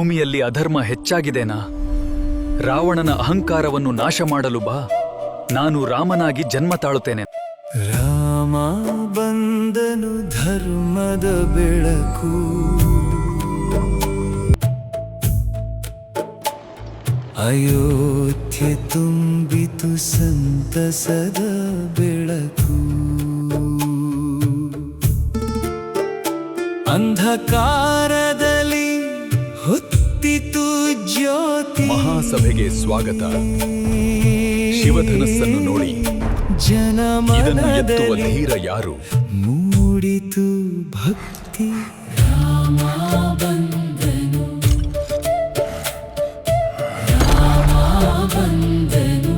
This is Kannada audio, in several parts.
ಭೂಮಿಯಲ್ಲಿ ಅಧರ್ಮ ಹೆಚ್ಚಾಗಿದೆನಾ? ರಾವಣನ ಅಹಂಕಾರವನ್ನು ನಾಶ ಮಾಡಲು ಬಾ, ನಾನು ರಾಮನಾಗಿ ಜನ್ಮ ತಾಳುತ್ತೇನೆ. ರಾಮ ಬಂದನು ಧರ್ಮದ ಬೆಳಕು, ಅಯೋಧ್ಯೆ ತುಂಬಿತು ಸಂತಸದ ಬೆಳಕು. ಅಂಧಕಾರದಲ್ಲಿ ಹೊತ್ತಿತು ಜ್ಯೋತಿ. ಮಹಾಸಭೆಗೆ ಸ್ವಾಗತ. ಶಿವಧನಸ್ಸನ್ನು ನೋಡಿ, ಇದನ್ನು ಎತ್ತುವ ಧೀರ ಯಾರು? ಮೂಡಿತು ಭಕ್ತಿ. ರಾಮ ಬಂದನು, ರಾಮ ಬಂದನು,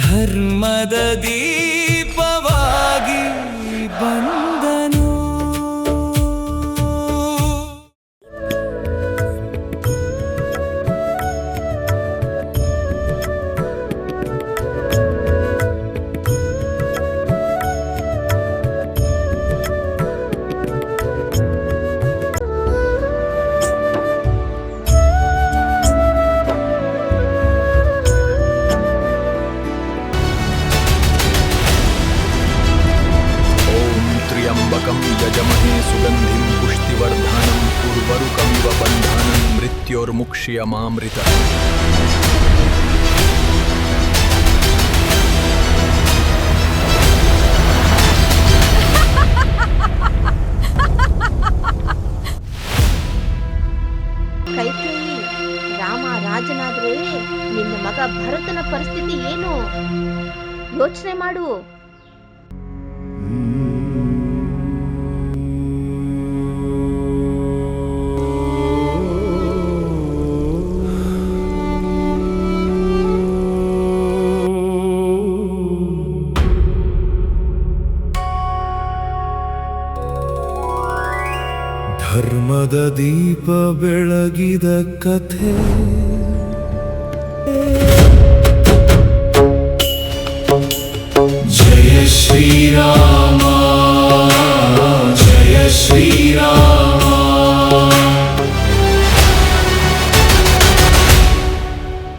ಧರ್ಮದ ದೀಪವಾಗಿ ಬಂದನು. त्र्यम्बकं यजमहे सुगन्धिं पुष्टिवर्धनं उर्वरुकमिव बन्धनं मृत्योर्मुक्ष्यमामृतम्. ಕೈಕೇಯಿ, ರಾಮ ರಾಜನಾದ್ರೆ ನಿನ್ನ ಮಗ ಭರತನ ಪರಿಸ್ಥಿತಿ ಏನು? ಯೋಚನೆ ಮಾಡು. ಧರ್ಮದ ದೀಪ ಬೆಳಗಿದ ಕಥೆ, ಜಯ ಶ್ರೀರಾಮ, ಜಯ ಶ್ರೀರಾಮ.